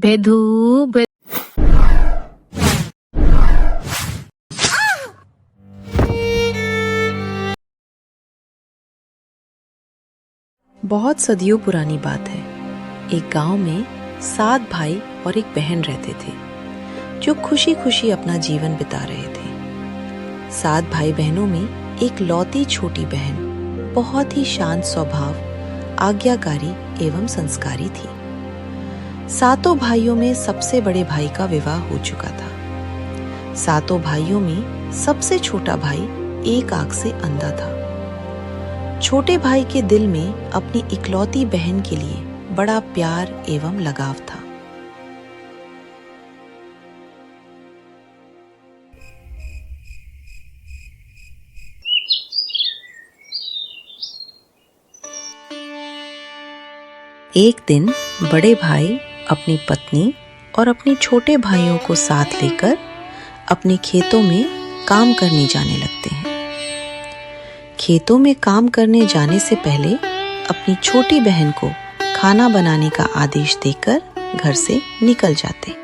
भेदू बहुत सदियों पुरानी बात है। एक गांव में 7 भाई और एक बहन रहते थे जो खुशी खुशी अपना जीवन बिता रहे थे। 7 भाई बहनों में एक लौती छोटी बहन बहुत ही शांत स्वभाव, आज्ञाकारी एवं संस्कारी थी। सातों भाइयों में सबसे बड़े भाई का विवाह हो चुका था। सातों भाइयों में सबसे छोटा भाई एक आंख से अंधा था। छोटे भाई के दिल में अपनी इकलौती बहन के लिए बड़ा प्यार एवं लगाव था। एक दिन बड़े भाई अपनी पत्नी और अपने छोटे भाइयों को साथ लेकर अपने खेतों में काम करने जाने लगते हैं। खेतों में काम करने जाने से पहले अपनी छोटी बहन को खाना बनाने का आदेश देकर घर से निकल जाते।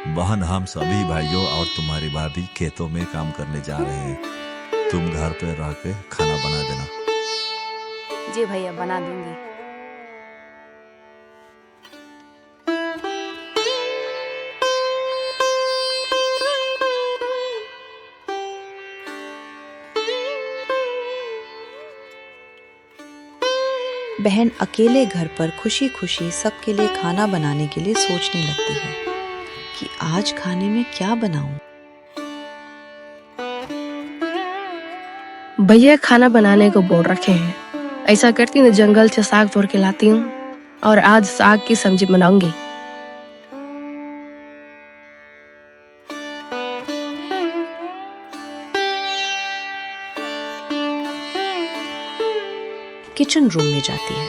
बहन, हम सभी भाइयों और तुम्हारी भाभी खेतों में काम करने जा रहे हैं। तुम घर पे रह के खाना बना देना। जी भैया, बना दूंगी। बहन अकेले घर पर खुशी खुशी सबके लिए खाना बनाने के लिए सोचने लगती है कि आज खाने में क्या बनाऊं। भैया खाना बनाने को बोल रखे हैं। ऐसा करती हूँ, जंगल से साग तोड़ के लाती हूँ और आज साग की सब्जी बनाऊंगी। किचन रूम में जाती है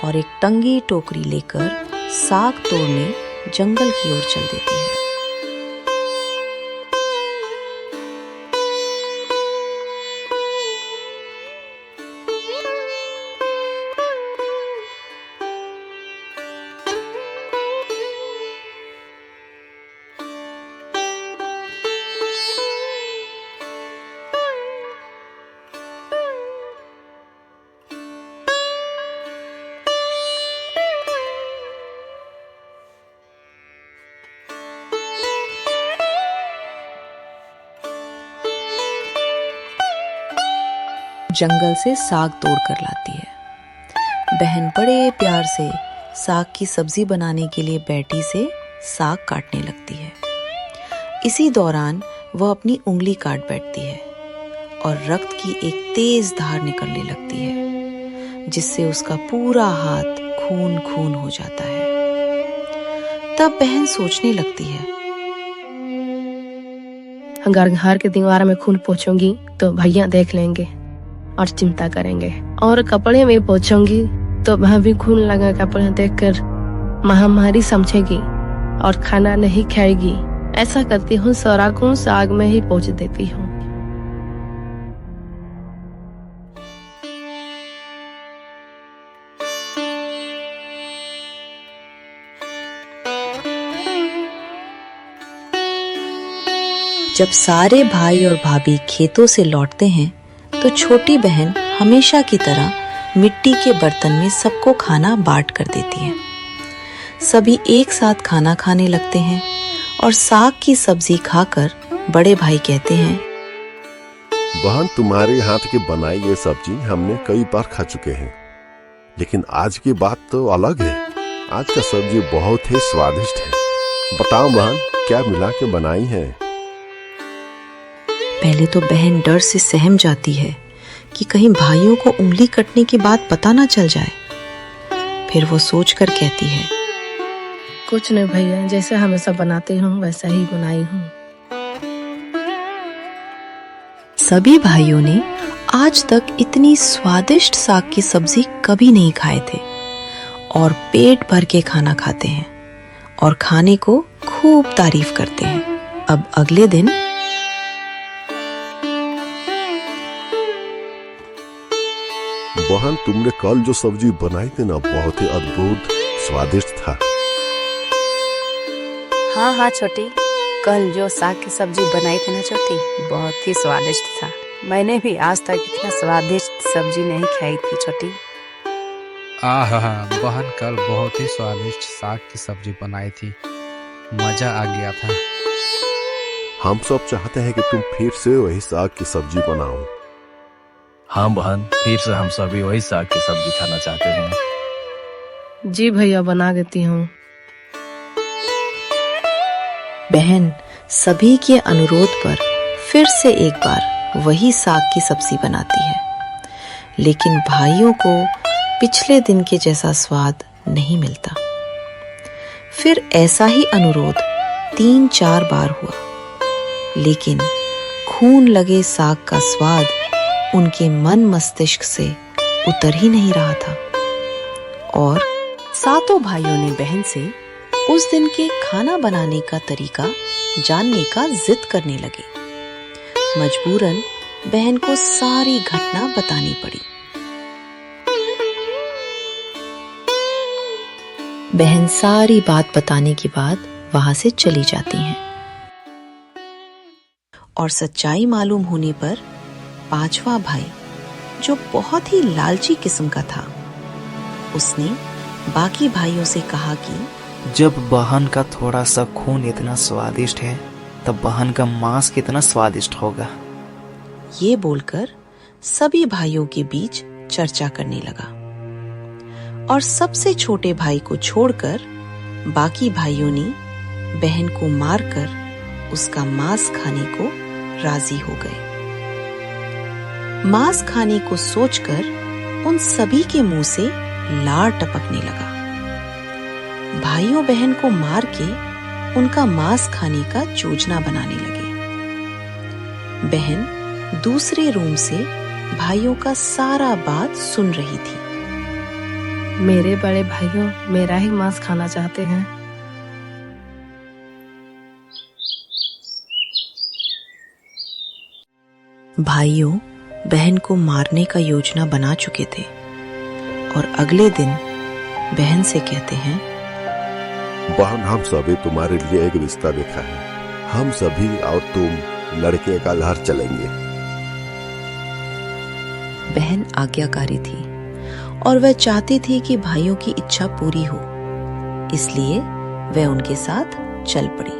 और एक टंगी टोकरी लेकर साग तोड़ने जंगल की ओर चल देती है। जंगल से साग तोड़ कर लाती है। बहन बड़े प्यार से साग की सब्जी बनाने के लिए बैठी से साग काटने लगती है। इसी दौरान वह अपनी उंगली काट बैठती है और रक्त की एक तेज धार निकलने लगती है, जिससे उसका पूरा हाथ खून खून हो जाता है। तब बहन सोचने लगती है, अगर घर के दीवार में खून पोंछूंगी तो भैया देख लेंगे और चिंता करेंगे, और कपड़े में पोंछूंगी तो भाभी खून लगा कपड़ा देखकर महामारी समझेगी और खाना नहीं खाएगी। ऐसा करती हूँ, सारा खून साग में ही पोंछ देती हूँ। जब सारे भाई और भाभी खेतों से लौटते हैं तो छोटी बहन हमेशा की तरह मिट्टी के बर्तन में सबको खाना बांट कर देती है। सभी एक साथ खाना खाने लगते हैं और साग की सब्जी खाकर बड़े भाई कहते हैं, बहन, तुम्हारे हाथ की बनाई ये सब्जी हमने कई बार खा चुके हैं, लेकिन आज की बात तो अलग है। आज का सब्जी बहुत ही स्वादिष्ट है। बताओ बहन, क्या मिला के बनाई है? पहले तो बहन डर से सहम जाती है कि कहीं भाइयों को उंगली कटने की बात पता ना चल जाए। फिर वो सोचकर कहती है, कुछ नहीं भैया, जैसे हमेशा बनाती हूँ वैसा ही बनाई हूँ। सभी भाइयों ने आज तक इतनी स्वादिष्ट साग की सब्जी कभी नहीं खाए थे और पेट भर के खाना खाते हैं और खाने को खूब तारीफ करते हैं। अब अगले दिन बहन, तुमने कल जो सब्जी बनाई थी ना, बहुत ही अद्भुत स्वादिष्ट था। हाँ हाँ छोटी, कल जो साग की सब्जी बनाई थी ना छोटी, बहुत ही स्वादिष्ट था। मैंने भी आज तक इतना स्वादिष्ट सब्जी नहीं खाई थी छोटी। आहा, बहन कल बहुत ही स्वादिष्ट साग की सब्जी बनाई थी, मजा आ गया था। हम सब चाहते हैं कि तुम फिर से वही साग की सब्जी बनाओ। हाँ बहन, फिर से हम सभी वही साग की सब्जी खाना चाहते हैं। जी भैया, बना देती हूँ। बहन सभी के अनुरोध पर फिर से एक बार वही साग की सब्जी बनाती है, लेकिन भाइयों को पिछले दिन के जैसा स्वाद नहीं मिलता। फिर ऐसा ही अनुरोध 3-4 बार हुआ, लेकिन खून लगे साग का स्वाद उनके मन मस्तिष्क से उतर ही नहीं रहा था। और सातों भाइयों ने बहन से उस दिन के खाना बनाने का तरीका जानने का जिद करने लगे। मजबूरन बहन को सारी घटना बतानी पड़ी। बहन सारी बात बताने के बाद वहां से चली जाती हैं। और सच्चाई मालूम होने पर पांचवा भाई, जो बहुत ही लालची किस्म का था, उसने बाकी भाइयों से कहा कि जब बहन का थोड़ा सा खून इतना स्वादिष्ट है, तब बहन का मांस कितना स्वादिष्ट होगा। ये बोलकर सभी भाइयों के बीच चर्चा करने लगा। और सबसे छोटे भाई को छोड़कर बाकी भाइयों ने बहन को मारकर उसका मांस खाने को राजी हो गए। मांस खाने को सोचकर उन सभी के मुंह से लार टपकने लगा। भाइयों बहन को मार के उनका मांस खाने का योजना बनाने लगे। बहन दूसरे रूम से भाइयों का सारा बात सुन रही थी। मेरे बड़े भाइयों मेरा ही मांस खाना चाहते हैं। भाइयों बहन को मारने का योजना बना चुके थे और अगले दिन बहन से कहते हैं, बहन हम सभी तुम्हारे लिए एक रिश्ता देखा है। हम सभी और तुम लड़के का घर चलेंगे। बहन आज्ञाकारी थी और वह चाहती थी कि भाइयों की इच्छा पूरी हो, इसलिए वह उनके साथ चल पड़ी।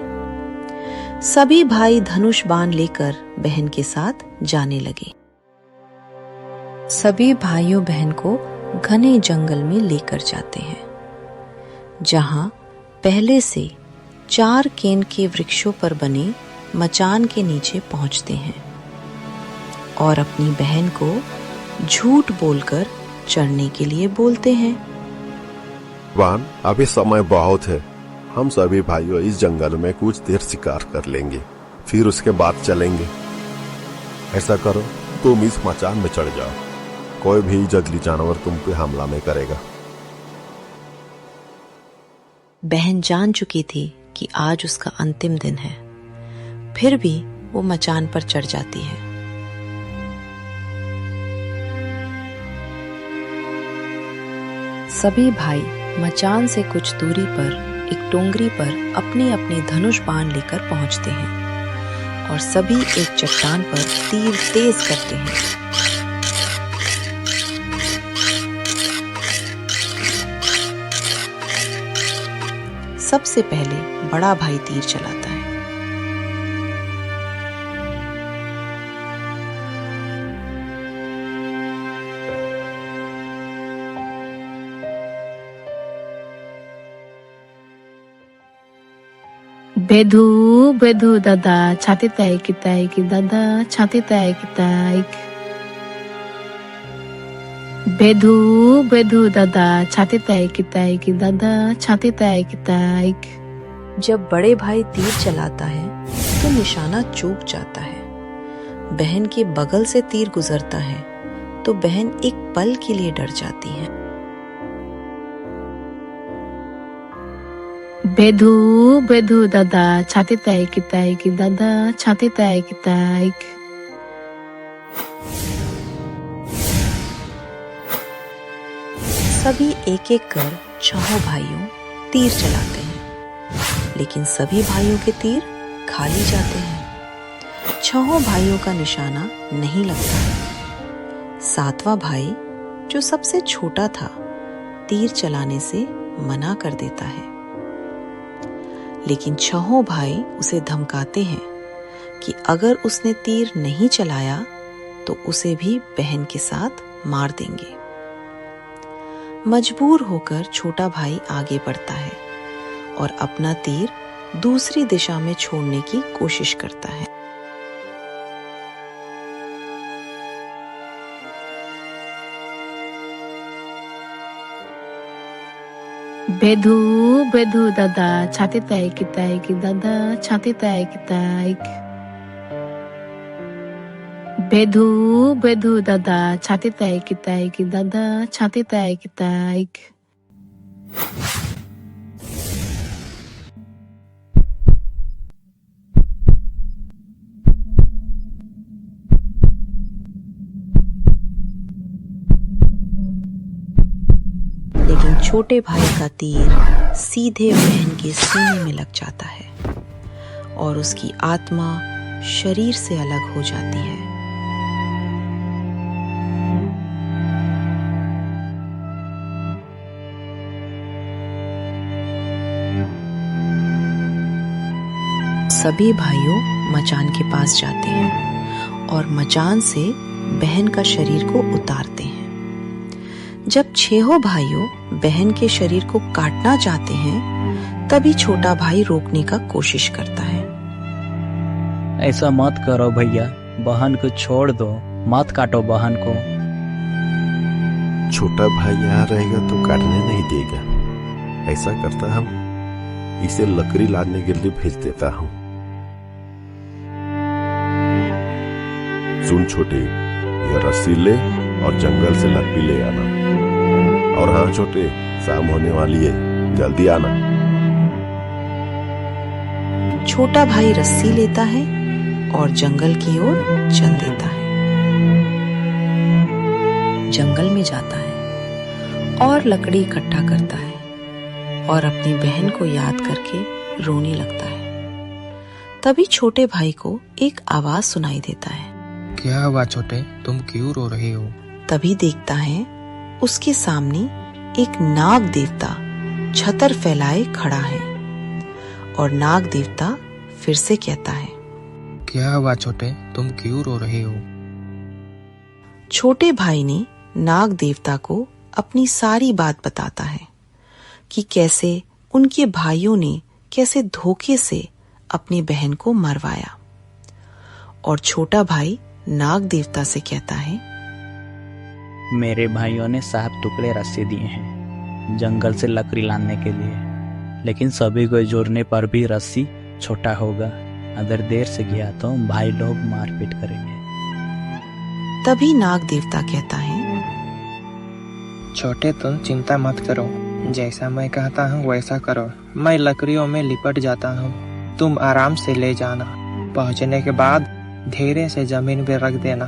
सभी भाई धनुष बाण लेकर बहन के साथ जाने लगे। सभी भाइयों बहन को घने जंगल में लेकर जाते हैं, जहां पहले से 4 केन के वृक्षों पर बने मचान के नीचे पहुंचते हैं और अपनी बहन को झूठ बोलकर चढ़ने के लिए बोलते हैं। बहन अभी समय बहुत है, हम सभी भाइयों इस जंगल में कुछ देर शिकार कर लेंगे, फिर उसके बाद चलेंगे। ऐसा करो, तुम इस मचान में चढ़ जाओ, कोई भी जंगली जानवर तुम पे हमला नहीं करेगा। बहन जान चुकी थी कि आज उसका अंतिम दिन है, फिर भी वो मचान पर चढ़ जाती है। सभी भाई मचान से कुछ दूरी पर एक टोंगरी पर अपने अपने धनुष बाण लेकर पहुंचते हैं और सभी एक चट्टान पर तीर तेज करते हैं। सबसे पहले बड़ा भाई तीर चलाता है। बेधु बेधु दादा छाती ताई की दादा छाती ताई की। बेधु बेधु दादा छाती ताई की दादा छाती ताई की। जब बड़े भाई तीर चलाता है तो निशाना चूक जाता है। बहन के बगल से तीर गुजरता है तो बहन एक पल के लिए डर जाती है। बेधु बेधु दादा छाती ताई की दादा छाती ताई की। सभी एक एक कर 4 भाइयों तीर चलाते हैं, लेकिन सभी भाइयों के तीर खाली जाते हैं। 6 भाइयों का निशाना नहीं लगता है। 7वां भाई, जो सबसे छोटा था, तीर चलाने से मना कर देता है। लेकिन 6 भाई उसे धमकाते हैं कि अगर उसने तीर नहीं चलाया तो उसे भी बहन के साथ मार देंगे। मजबूर होकर छोटा भाई आगे बढ़ता है और अपना तीर दूसरी दिशा में छोड़ने की कोशिश करता है। बेधु बेधु दादा छाती ताई की दादा छाती ताई की बेधु बेधु दादा छाती ताई की दादा छाती ताई की लेकिन छोटे भाई का तीर सीधे बहन के सीने में लग जाता है और उसकी आत्मा शरीर से अलग हो जाती है। सभी भाइयों मचान के पास जाते हैं और मचान से बहन का शरीर को उतारते हैं। जब 6 भाइयों बहन के शरीर को काटना चाहते हैं, तभी छोटा भाई रोकने का कोशिश करता है। ऐसा मत करो भैया, बहन को छोड़ दो, मत काटो बहन को। छोटा भाई यहाँ रहेगा तो काटने नहीं देगा। ऐसा करता हम इसे लकड़ी लादने के लिए भेज देता हूँ। सुन छोटे, ये रस्सी ले और जंगल से लकड़ी ले आना। और हाँ छोटे, शाम होने वाली है, जल्दी आना। छोटा भाई रस्सी लेता है और जंगल की ओर चल देता है। जंगल में जाता है और लकड़ी इकट्ठा करता है और अपनी बहन को याद करके रोने लगता है। तभी छोटे भाई को एक आवाज सुनाई देता है। क्या हुआ छोटे, तुम क्यों रो रहे हो? तभी देखता है उसके सामने एक नाग देवता छतर फैलाए खड़ा है और नाग देवता फिर से कहता है, क्या हुआ छोटे, तुम क्यों रो रहे हो? छोटे भाई ने नाग देवता को अपनी सारी बात बताता है कि कैसे उनके भाइयों ने कैसे धोखे से अपनी बहन को मरवाया। और छोटा भाई नाग देवता से कहता है, मेरे भाइयों ने 7 टुकड़े रस्सी दिए हैं जंगल से लकड़ी लाने के लिए, लेकिन सभी को जोड़ने पर भी रस्सी छोटा होगा। अगर देर से गया तो भाई लोग मारपीट करेंगे। तभी नाग देवता कहता है, छोटे तुम चिंता मत करो, जैसा मैं कहता हूँ वैसा करो। मैं लकड़ियों में लिपट जाता हूँ, तुम आराम से ले जाना। पहुँचने के बाद धीरे से जमीन पे रख देना,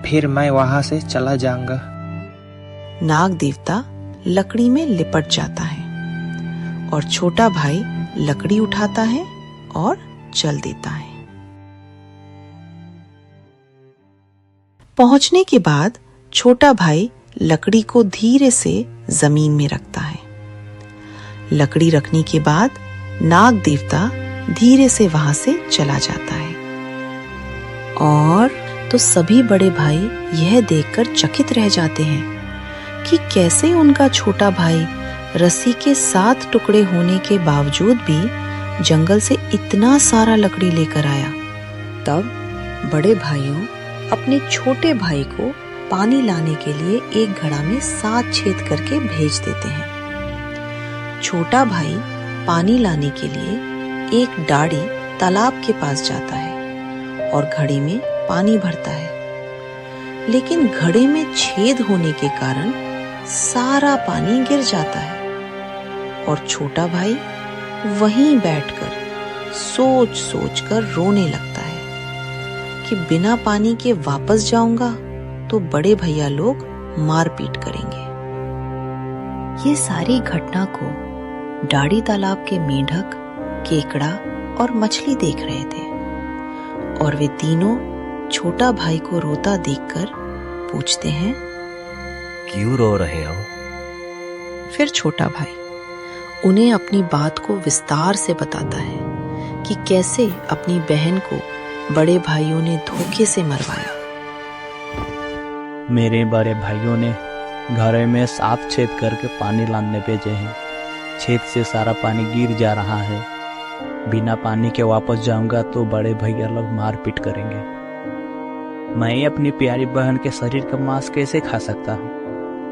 फिर मैं वहाँ से चला जाऊंगा। नाग देवता लकड़ी में लिपट जाता है और छोटा भाई लकड़ी उठाता है और चल देता है। पहुंचने के बाद छोटा भाई लकड़ी को धीरे से जमीन में रखता है। लकड़ी रखने के बाद नाग देवता धीरे से वहां से चला जाता है। और तो सभी बड़े भाई यह देखकर चकित रह जाते हैं कि कैसे उनका छोटा भाई रस्सी के 7 टुकड़े होने के बावजूद भी जंगल से इतना सारा लकड़ी लेकर आया। तब बड़े भाइयों अपने छोटे भाई को पानी लाने के लिए एक घड़ा में 7 छेद करके भेज देते हैं। छोटा भाई पानी लाने के लिए एक डाड़ी तालाब के पास जाता है और घड़े में पानी भरता है, लेकिन घड़े में छेद होने के कारण सारा पानी गिर जाता है और छोटा भाई वहीं बैठकर सोच सोच कर रोने लगता है कि बिना पानी के वापस जाऊंगा तो बड़े भैया लोग मारपीट करेंगे। ये सारी घटना को डाड़ी तालाब के मेंढक केकड़ा और मछली देख रहे थे और वे तीनों छोटा भाई को रोता देखकर पूछते हैं, क्यों रो रहे हो? फिर छोटा भाई उन्हें अपनी बात को विस्तार से बताता है कि कैसे अपनी बहन को बड़े भाइयों ने धोखे से मरवाया। मेरे बड़े भाइयों ने घर में 7 छेद करके पानी लाने भेजे हैं। छेद से सारा पानी गिर जा रहा है। बिना पानी के वापस जाऊंगा तो बड़े भैया लोग मारपीट करेंगे। मैं अपनी प्यारी बहन के शरीर का मांस कैसे खा सकता हूँ,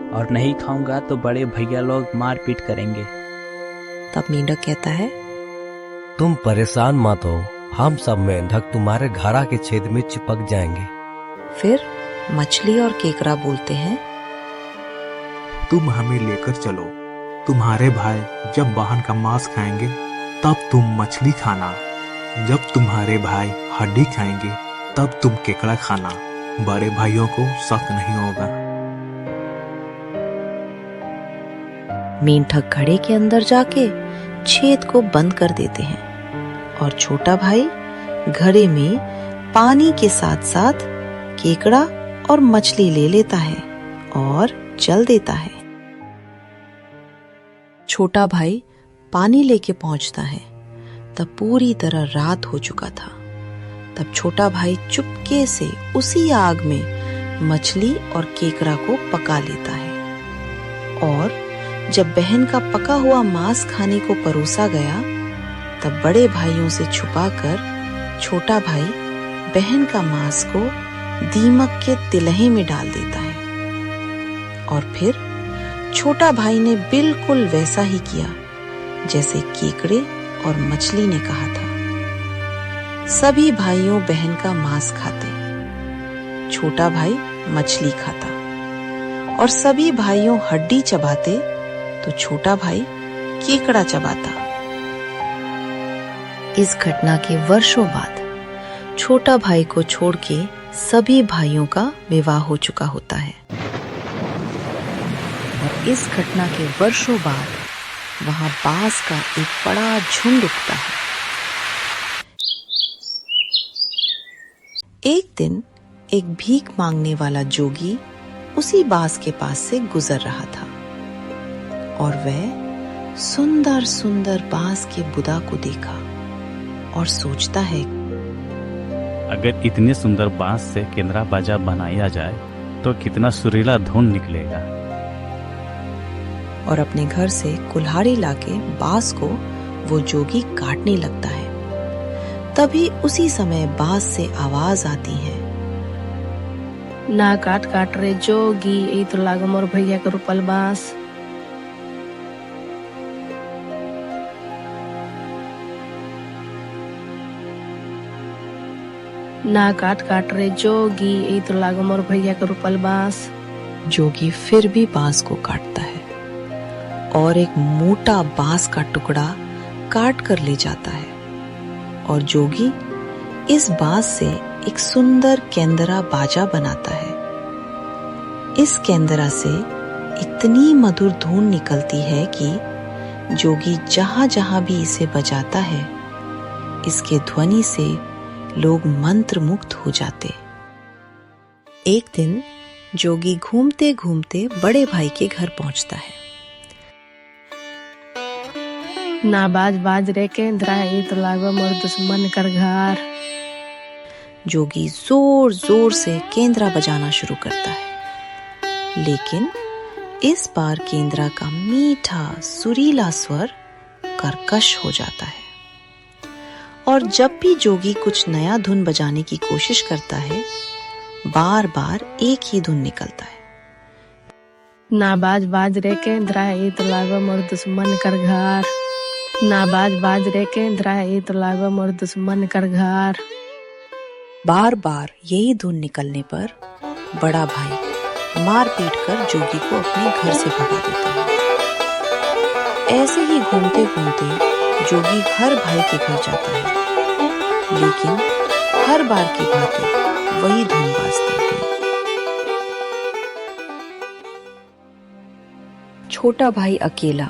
और नहीं खाऊंगा तो बड़े भैया लोग मारपीट करेंगे। तब मेंढक कहता है, तुम परेशान मत हो, हम सब मेंढक तुम्हारे घड़ा के छेद में चिपक जाएंगे। फिर मछली और केकड़ा बोलते हैं, तुम हमें लेकर चलो। तुम्हारे भाई जब बहन का मांस खाएंगे तब तुम मछली खाना, जब तुम्हारे भाई हड्डी खाएंगे तब तुम केकड़ा खाना। बड़े भाइयों को शक नहीं होगा। मेंढक घड़े के अंदर जाके छेद को बंद कर देते हैं और छोटा भाई घड़े में पानी के साथ साथ केकड़ा और मछली ले लेता है और जल देता है। छोटा भाई पानी लेके पहुंचता है तब पूरी तरह रात हो चुका था। तब छोटा भाई चुपके से उसी आग में मछली और केकड़ा को पका लेता है और जब बहन का पका हुआ मांस खाने को परोसा गया तब बड़े भाइयों से छुपाकर छोटा भाई बहन का मांस को दीमक के तिलहे में डाल देता है और फिर छोटा भाई ने बिल्कुल वैसा ही किया जैसे केकड़े और मछली ने कहा था। सभी भाइयों बहन का मांस खाते, छोटा भाई मछली खाता और सभी भाइयों हड्डी चबाते तो छोटा भाई केकड़ा चबाता। इस घटना के वर्षों बाद छोटा भाई को छोड़ के सभी भाइयों का विवाह हो चुका होता है और इस घटना के वर्षों बाद वहां बांस का एक बड़ा झुंड उगता है। एक दिन एक भीख मांगने वाला जोगी उसी बांस के पास से गुजर रहा था और वह सुंदर सुंदर बांस के बुदा को देखा और सोचता है, अगर इतने सुंदर बांस से केंद्रा बाजा बनाया जाए तो कितना सुरीला धुन निकलेगा। और अपने घर से कुल्हाड़ी लाके बांस को वो जोगी काटने लगता है। तभी उसी समय बांस से आवाज आती है, ना काट काट रे जोगी, ई तो लागो मोर भैया के रुपल बांस। ना काट काट रे जोगी, ई तो लागो मोर भैया के रुपल बांस। जोगी फिर भी बांस को काटता है और एक मोटा बांस का टुकड़ा काट कर ले जाता है और जोगी इस बांस से एक सुंदर केंदरा बाजा बनाता है। इस केंदरा से इतनी मधुर धुन निकलती है कि जोगी जहां जहां भी इसे बजाता है, इसके ध्वनि से लोग मंत्र मुग्ध हो जाते। एक दिन जोगी घूमते घूमते बड़े भाई के घर पहुंचता है। ना बाज बाज रे केंद्रा, ई तो लागो मोर दुश्मन कर घर। जोगी जोर जोर से केंद्रा बजाना शुरू करता है, लेकिन इस बार केंद्रा का मीठा सुरीला स्वर कर्कश हो जाता है और जब भी जोगी कुछ नया धुन बजाने की कोशिश करता है, बार बार एक ही धुन निकलता है। ना बाज बाज रे केंद्रा, ई तो लागो मोर दुश्मन कर घर। ना बाज बाज रे केंद्रा, ई तो लागो मोर दुश्मन कर घर। बार बार यही धुन निकलने पर बड़ा भाई मार पीट कर जोगी को अपने घर से भगा देता है। ऐसे ही घूमते घूमते जोगी हर भाई के घर जाता है, लेकिन हर बार की भांति वही धुन बाजता है। छोटा भाई अकेला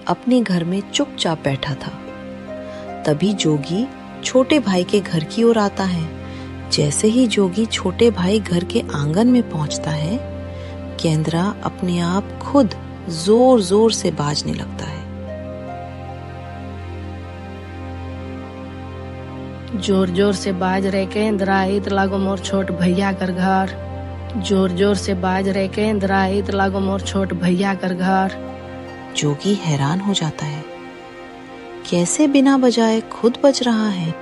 अपने घर में चुपचाप बैठा था। तभी जोगी छोटे भाई के घर की ओर आता है। जैसे ही जोगी छोटे भाई घर के आंगन में पहुंचता है, केंद्रा अपने आप खुद जोर जोर से बाजने लगता है। जोर जोर से बाज रहे केंद्रा इत लागो मोर छोट भैया कर घर। जोर जोर से बाज रहे केंद्रा इत लागो मोर छोट भैया कर घर। जोगी हैरान हो जाता है, कैसे बिना बजाए खुद बज रहा है।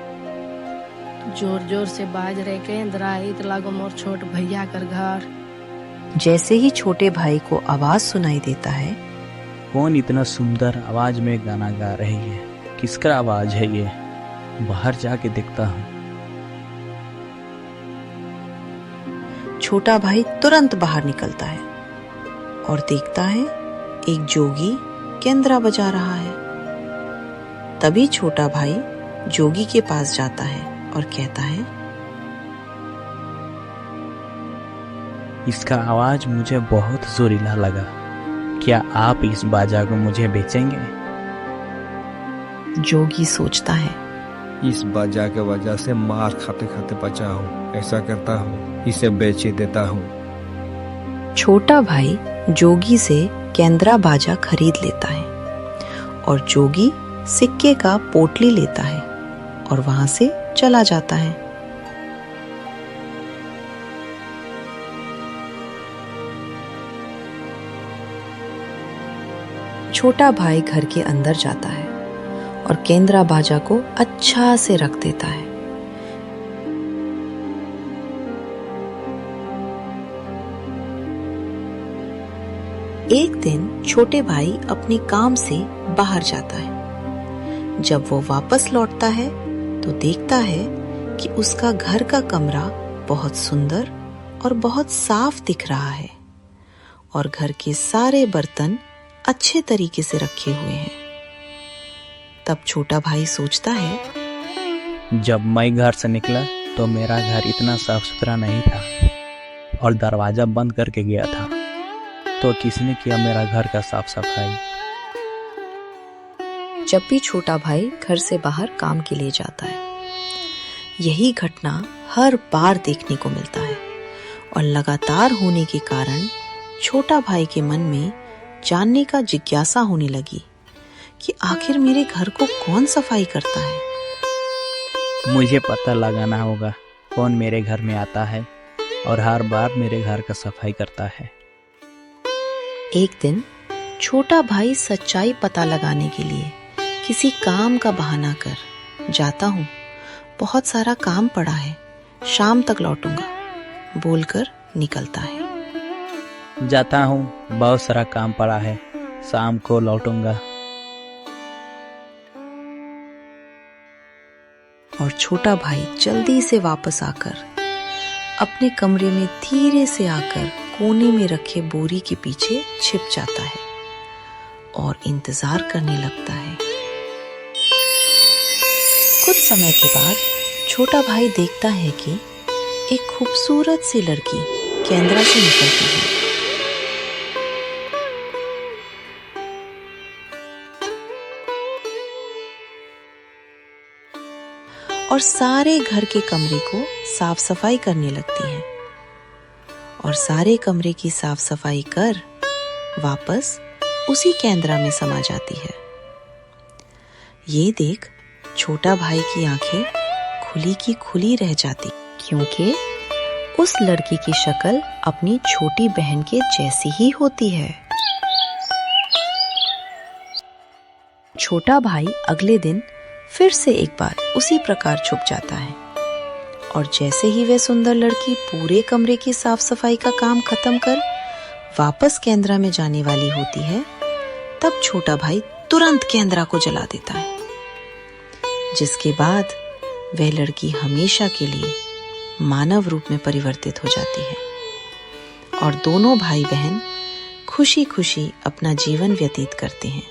जोर जोर से बाज रहे केंद्रा इत लागो मोर छोट भैया कर घर। जैसे ही छोटे भाई को आवाज सुनाई देता है, कौन इतना सुंदर आवाज में गाना गा रही है? किसका आवाज है ये? बाहर जाके देखता हूँ। छोटा भाई तुरंत बाहर निकलता है और देखता है एक जोगी केंद्रा बजा रहा है। तभी छोटा भाई जोगी के पास जाता है और कहता है, इसका आवाज मुझे बहुत जोरीला लगा। क्या आप इस बाजा को मुझे बेचेंगे? जोगी सोचता है, इस बाजा के वजह से मार खाते खाते बचा हूँ। ऐसा करता हूँ, इसे बेच ही देता हूँ। छोटा भाई जोगी से केंद्रा बाजा खरीद लेता है और जोगी सिक्के का पोटली लेता है और वहां से चला जाता है। छोटा भाई घर के अंदर जाता है और केंद्रा बाजा को अच्छा से रख देता है। एक दिन छोटे भाई अपने काम से बाहर जाता है। जब वो वापस लौटता है तो देखता है कि उसका घर का कमरा बहुत सुंदर और बहुत साफ दिख रहा है और घर के सारे बर्तन अच्छे तरीके से रखे हुए हैं। तब छोटा भाई सोचता है, जब मैं घर से निकला तो मेरा घर इतना साफ सुथरा नहीं था और दरवाजा बंद करके गया था, तो किसने किया मेरा घर का साफ सफाई? जब भी छोटा भाई घर से बाहर काम के लिए जाता है, यही घटना हर बार देखने को मिलता है और लगातार होने के कारण छोटा भाई के मन में जानने का जिज्ञासा होने लगी कि आखिर मेरे घर को कौन सफाई करता है। मुझे पता लगाना होगा कौन मेरे घर में आता है और हर बार मेरे घर का सफाई करता है। एक दिन छोटा भाई सच्चाई पता लगाने के लिए किसी काम का बहाना कर, जाता हूँ, बहुत सारा काम पड़ा है, शाम तक लौटूंगा, बोलकर निकलता है। जाता हूँ, बहुत सारा काम पड़ा है, शाम को लौटूंगा। और छोटा भाई जल्दी से वापस आकर अपने कमरे में धीरे से आकर कोने में रखे बोरी के पीछे छिप जाता है और इंतजार करने लगता है। कुछ समय के बाद छोटा भाई देखता है कि एक खूबसूरत सी लड़की केंद्रा से निकलती है। और सारे घर के कमरे को साफ सफाई करने लगती है और सारे कमरे की साफ सफाई कर वापस उसी केंद्रा में समा जाती है। ये देख छोटा भाई की आंखें खुली की खुली रह जाती, क्योंकि उस लड़की की शक्ल अपनी छोटी बहन के जैसी ही होती है। छोटा भाई अगले दिन फिर से एक बार उसी प्रकार छुप जाता है और जैसे ही वह सुंदर लड़की पूरे कमरे की साफ सफाई का काम खत्म कर वापस केंद्रा में जाने वाली होती है, तब छोटा भाई तुरंत केंद्रा को जला देता है, जिसके बाद वह लड़की हमेशा के लिए मानव रूप में परिवर्तित हो जाती है और दोनों भाई बहन खुशी खुशी अपना जीवन व्यतीत करते हैं।